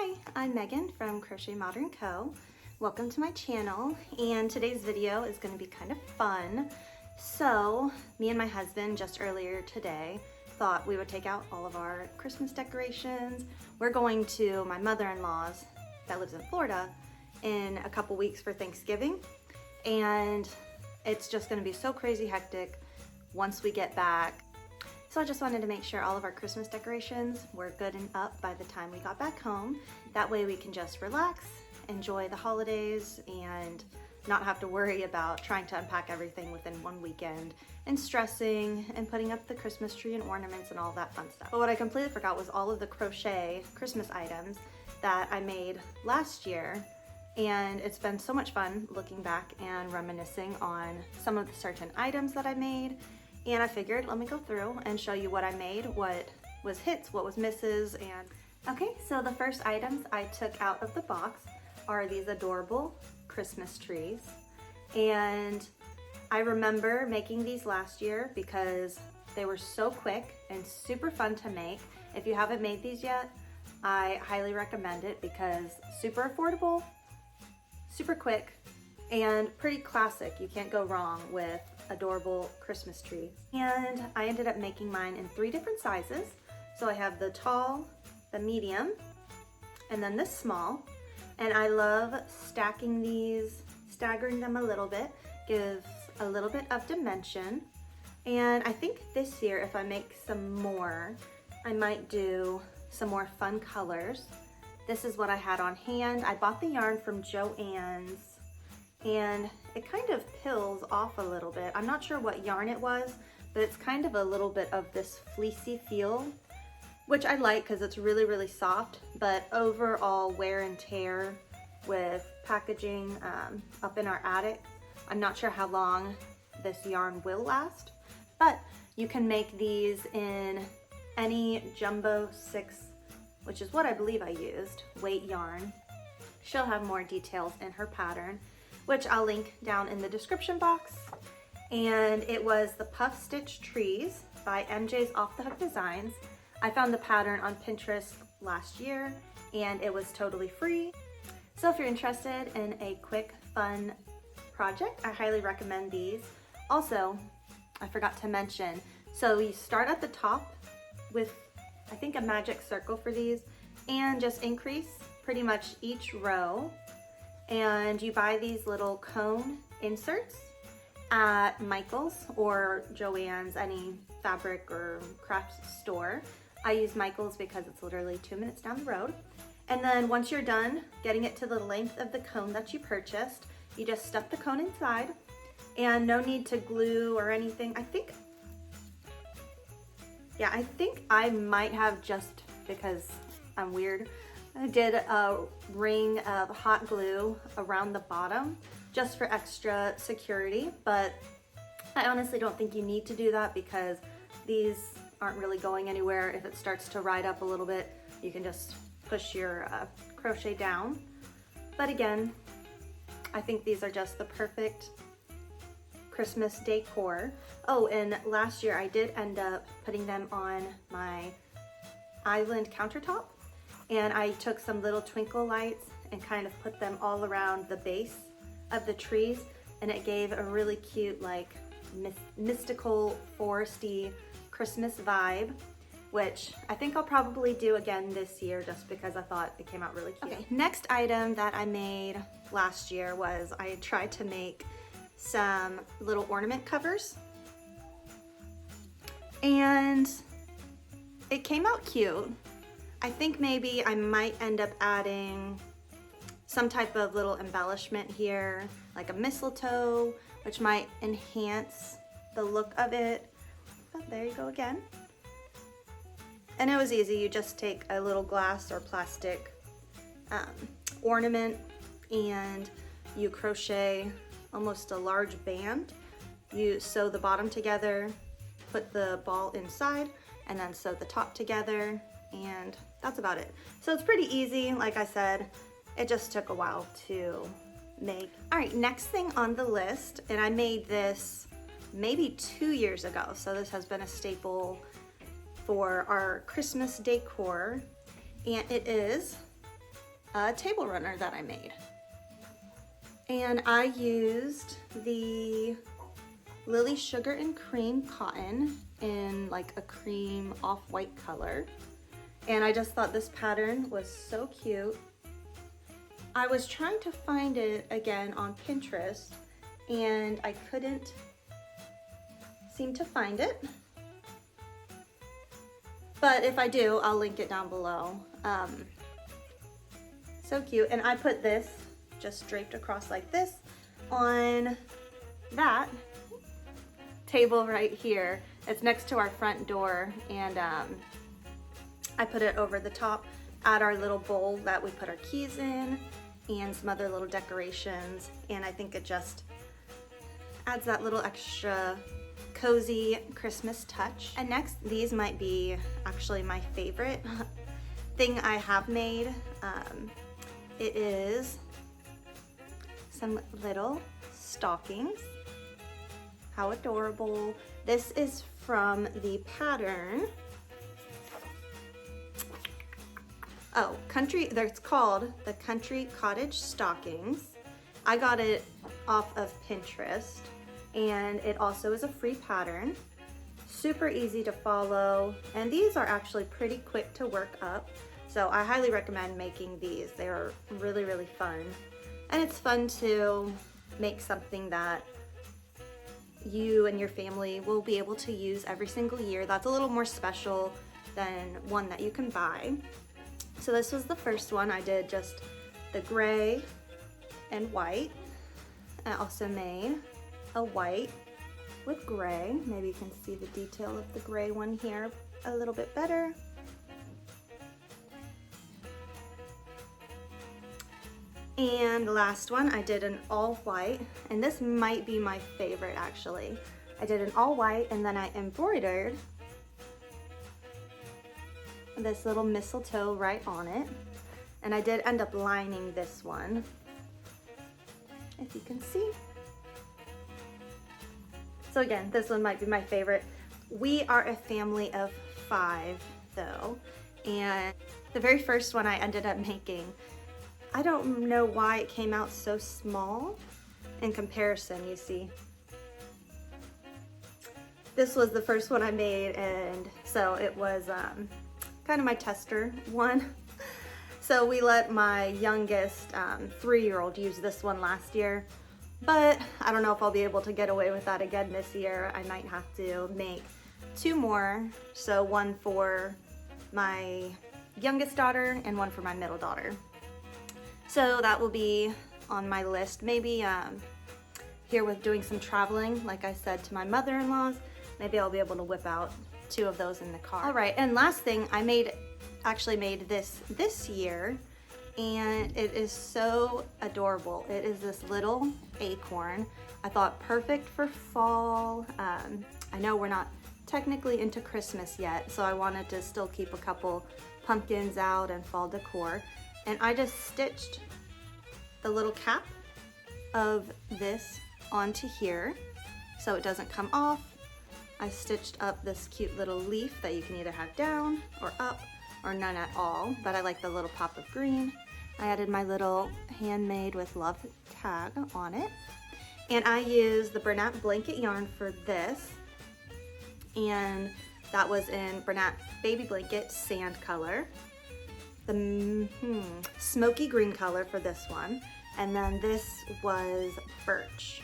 Hi, I'm Megan from Crochet Modern Co. Welcome to my channel, and today's video is going to be kind of fun. So, me and my husband just earlier today thought we would take out all of our Christmas decorations. We're going to my mother-in-law's that lives in Florida in a couple weeks for Thanksgiving, and it's just going to be so crazy hectic once we get back. So I just wanted to make sure all of our Christmas decorations were good and up by the time we got back home. That way we can just relax, enjoy the holidays, and not have to worry about trying to unpack everything within one weekend and stressing and putting up the Christmas tree and ornaments and all that fun stuff. But what I completely forgot was all of the crochet Christmas items that I made last year, and it's been so much fun looking back and reminiscing on some of the certain items that I made. And I figured, let me go through and show you what I made, what was hits, what was misses, and okay, so the first items I took out of the box are these adorable Christmas trees. And I remember making these last year because they were so quick and super fun to make. If you haven't made these yet, I highly recommend it because super affordable, super quick, and pretty classic. You can't go wrong with adorable Christmas trees. And I ended up making mine in 3 different sizes. So I have the tall, the medium, and then this small. And I love stacking these, staggering them a little bit, gives a little bit of dimension. And I think this year, if I make some more, I might do some more fun colors. This is what I had on hand. I bought the yarn from Joann's, and it kind of pills off a little bit. I'm not sure what yarn it was, but it's kind of a little bit of this fleecy feel, which I like because it's really, really soft, but overall wear and tear with packaging up in our attic. I'm not sure how long this yarn will last, but you can make these in any jumbo 6, which is what I believe I used, weight yarn. She'll have more details in her pattern, which I'll link down in the description box. And it was the Puff Stitch Trees by MJ's Off the Hook Designs. I found the pattern on Pinterest last year and it was totally free. So if you're interested in a quick, fun project, I highly recommend these. Also, I forgot to mention, so you start at the top with, I think, a magic circle for these, and just increase pretty much each row. And you buy these little cone inserts at Michael's or Joann's, any fabric or craft store. I use Michael's because it's literally 2 minutes down the road. And then once you're done getting it to the length of the cone that you purchased, you just stuff the cone inside, and no need to glue or anything. I think I might have, just because I'm weird, I did a ring of hot glue around the bottom just for extra security, but I honestly don't think you need to do that because these aren't really going anywhere. If it starts to ride up a little bit, you can just push your crochet down. But again, I think these are just the perfect Christmas decor. Oh, and last year I did end up putting them on my island countertop. And I took some little twinkle lights and kind of put them all around the base of the trees, and it gave a really cute, like, mystical, foresty Christmas vibe, which I think I'll probably do again this year just because I thought it came out really cute. Okay, next item that I made last year was I tried to make some little ornament covers, and it came out cute. I think maybe I might end up adding some type of little embellishment here, like a mistletoe, which might enhance the look of it. But there you go again. And it was easy. You just take a little glass or plastic ornament and you crochet almost a large band. You sew the bottom together, put the ball inside, and then sew the top together, and that's about it. So it's pretty easy. Like I said, it just took a while to make. All right, next thing on the list, and I made this maybe 2 years ago, so this has been a staple for our Christmas decor, and it is table runner that I made. And I used the Lily Sugar and Cream cotton in like a cream off-white color. And I just thought this pattern was so cute. I was trying to find it again on Pinterest and I couldn't seem to find it. But if I do, I'll link it down below. So cute. And I put this just draped across like this on that table right here. It's next to our front door, and I put it over the top at our little bowl that we put our keys in and some other little decorations, and I think it just adds that little extra cozy Christmas touch. And next, these might be actually my favorite thing I have made. It is some little stockings. How adorable. This is from the pattern. Oh, it's called the Country Cottage Stockings. I got it off of Pinterest, and it also is a free pattern. Super easy to follow, and these are actually pretty quick to work up. So I highly recommend making these. They're really, really fun. And it's fun to make something that you and your family will be able to use every single year. That's a little more special than one that you can buy. So this was the first one. I did just the gray and white. I also made a white with gray. Maybe you can see the detail of the gray one here a little bit better. And the last one, I did an all white, and this might be my favorite actually. I did an all white, and then I embroidered this little mistletoe right on it. And I did end up lining this one, if you can see. So again, this one might be my favorite. We are a family of 5 though, and the very first one I ended up making, I don't know why it came out so small in comparison, you see. This was the first one I made, and so it was kind of my tester one. So we let my youngest 3-year-old use this one last year, but I don't know if I'll be able to get away with that again this year. I might have to make 2 more, so one for my youngest daughter and one for my middle daughter. So that will be on my list. Maybe here with doing some traveling, like I said to my mother-in-law's, maybe I'll be able to whip out 2 of those in the car. All right, and last thing, I actually made this year, and it is so adorable. It is this little acorn. I thought perfect for fall. I know we're not technically into Christmas yet, so I wanted to still keep a couple pumpkins out and fall decor. And I just stitched the little cap of this onto here so it doesn't come off. I stitched up this cute little leaf that you can either have down or up or none at all, but I like the little pop of green. I added my little Handmade with Love tag on it. And I used the Bernat blanket yarn for this, and that was in Bernat Baby Blanket sand color. The smoky green color for this one, and then this was birch.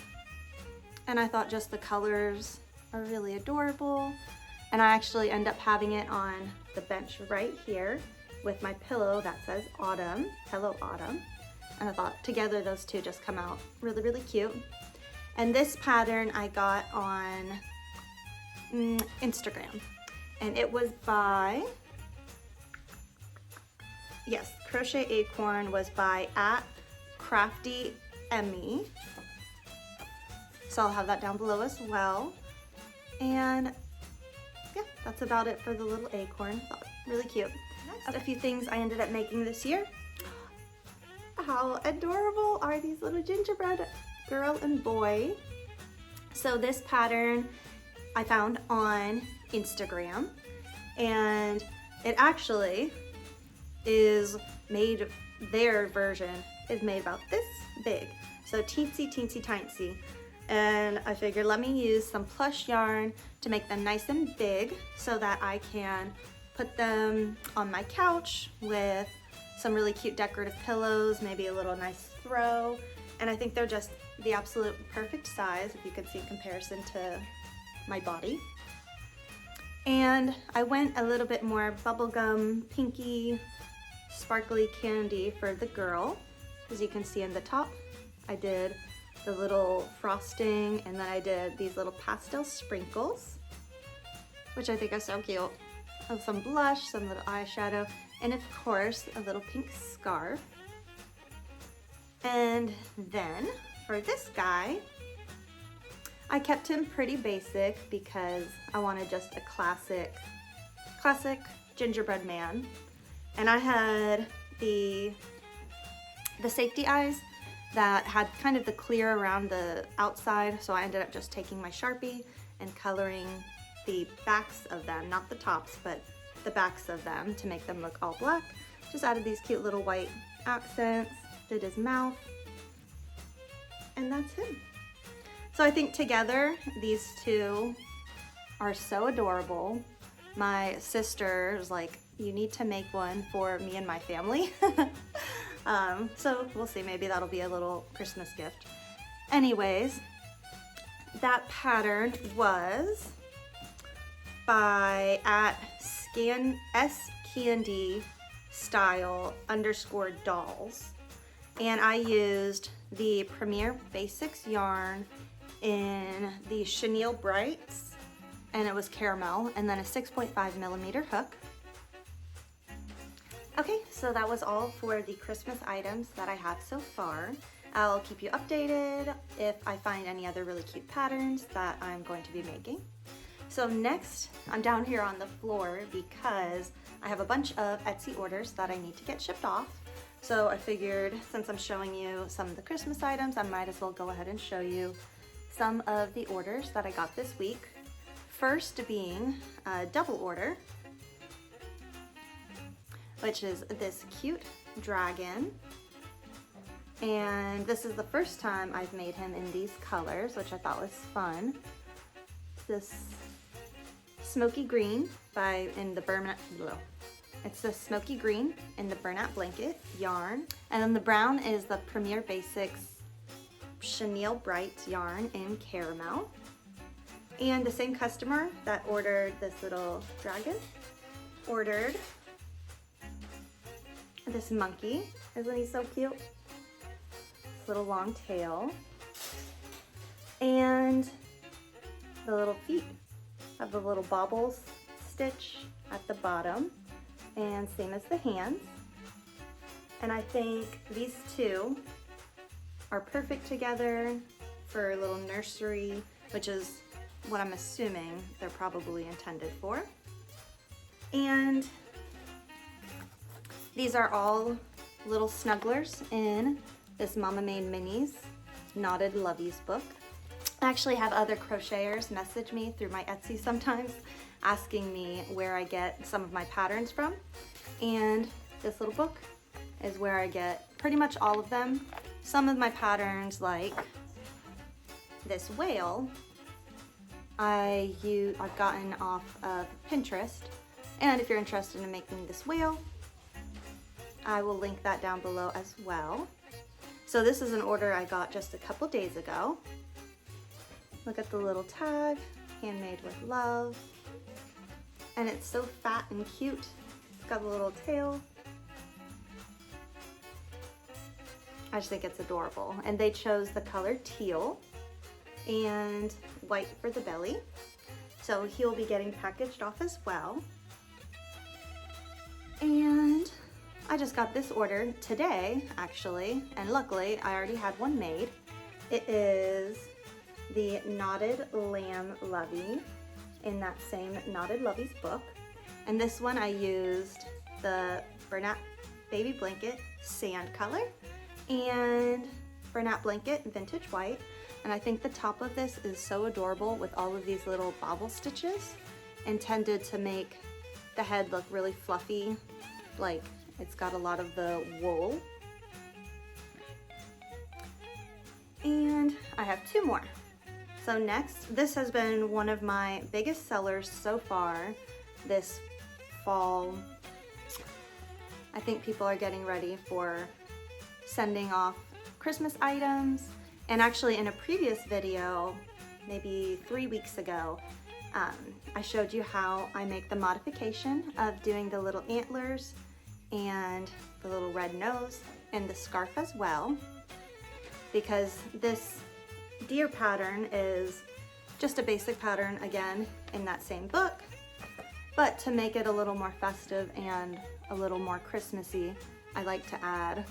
And I thought just the colors are really adorable, and I actually end up having it on the bench right here with my pillow that says Autumn, Hello Autumn, and I thought together those two just come out really, really cute. And this pattern I got on Instagram, and it was by Crochet Acorn was by @CraftyEmmy. So I'll have that down below as well. And yeah, that's about it for the little acorn. Really cute. Next, a few things I ended up making this year. How adorable are these little gingerbread girl and boy? So this pattern I found on Instagram, and it actually is made, their version is made about this big. So teensy, teensy, tiny. And I figured let me use some plush yarn to make them nice and big so that I can put them on my couch with some really cute decorative pillows, maybe a little nice throw. And I think they're just the absolute perfect size, if you could see in comparison to my body. And I went a little bit more bubblegum, pinky, sparkly candy for the girl. As you can see in the top, I did the little frosting, and then I did these little pastel sprinkles, which I think are so cute. And some blush, some little eyeshadow, and of course, a little pink scarf. And then for this guy, I kept him pretty basic because I wanted just a classic gingerbread man. And I had the safety eyes that had kind of the clear around the outside, so I ended up just taking my Sharpie and coloring the backs of them, not the tops, but the backs of them to make them look all black. Just added these cute little white accents, did his mouth, and that's him. So I think together, these two are so adorable. My sister was like, you need to make one for me and my family. So we'll see, maybe that'll be a little Christmas gift. Anyways, that pattern was by @Scandy style _ dolls. And I used the Premier Basics yarn in the Chenille Brights, and it was caramel, and then a 6.5mm hook. Okay, so that was all for the Christmas items that I have so far. I'll keep you updated if I find any other really cute patterns that I'm going to be making. So next, I'm down here on the floor because I have a bunch of Etsy orders that I need to get shipped off. So I figured since I'm showing you some of the Christmas items, I might as well go ahead and show you some of the orders that I got this week. First being a double order, which is this cute dragon. And this is the first time I've made him in these colors, which I thought was fun. This smoky green in the Bernat, it's the smoky green in the Bernat blanket yarn. And then the brown is the Premier Basics Chenille Bright yarn in caramel. And the same customer that ordered this little dragon ordered this monkey. Isn't he so cute? This little long tail. And the little feet have the little bobbles stitch at the bottom, and same as the hands. And I think these two are perfect together for a little nursery, which is what I'm assuming they're probably intended for. And these are all little snugglers in this MamaMadeMinis Knotted Lovies book. I actually have other crocheters message me through my Etsy sometimes asking me where I get some of my patterns from. And this little book is where I get pretty much all of them. Some of my patterns, like this whale, I've gotten off of Pinterest. And if you're interested in making this whale, I will link that down below as well. So this is an order I got just a couple days ago. Look at the little tag, handmade with love. And it's so fat and cute. It's got a little tail. I just think it's adorable. And they chose the color teal and white for the belly. So he'll be getting packaged off as well. And I just got this order today, actually, and luckily I already had one made. It is the Knotted Lamb Lovey in that same Knotted Lovies book. And this one I used the Bernat Baby Blanket Sand color and Bernat Blanket Vintage White. And I think the top of this is so adorable with all of these little bobble stitches intended to make the head look really fluffy, like It's got a lot of the wool. And I have two more. So next, this has been one of my biggest sellers so far this fall. I think people are getting ready for sending off Christmas items. And actually in a previous video, maybe 3 weeks ago, I showed you how I make the modification of doing the little antlers and the little red nose and the scarf as well, because this deer pattern is just a basic pattern again in that same book, but to make it a little more festive and a little more Christmassy, I like to add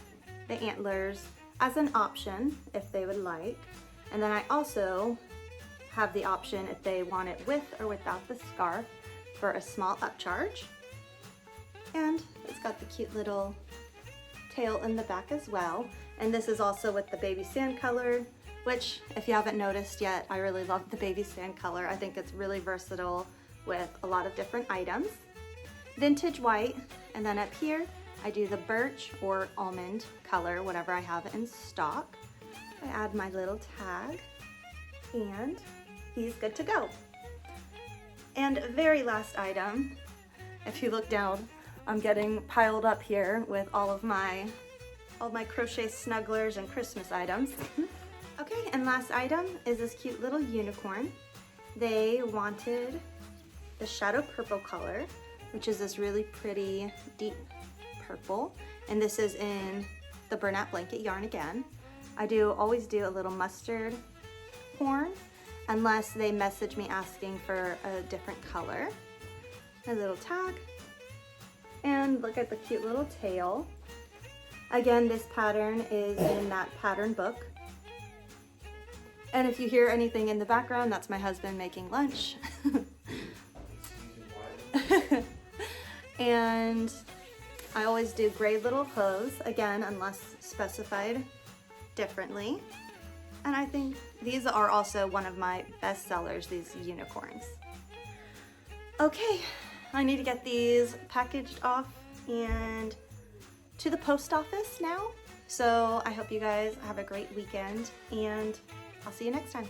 the antlers as an option if they would like. And then I also have the option if they want it with or without the scarf for a small upcharge. And it's got the cute little tail in the back as well. And this is also with the baby sand color, which if you haven't noticed yet, I really love the baby sand color. I think it's really versatile with a lot of different items. Vintage white, and then up here, I do the birch or almond color, whatever I have in stock. I add my little tag, and he's good to go. And very last item, if you look down, I'm getting piled up here with all my crochet snugglers and Christmas items. Okay, and last item is this cute little unicorn. They wanted the shadow purple color, which is this really pretty deep purple, and this is in the burlap blanket yarn again. I always do a little mustard horn unless they message me asking for a different color. A little tag, and look at the cute little tail. Again, this pattern is in that pattern book. And if you hear anything in the background, that's my husband making lunch. And I always do gray little hose, again, unless specified differently. And I think these are also one of my best sellers, these unicorns. Okay, I need to get these packaged off and to the post office now. So I hope you guys have a great weekend, and I'll see you next time.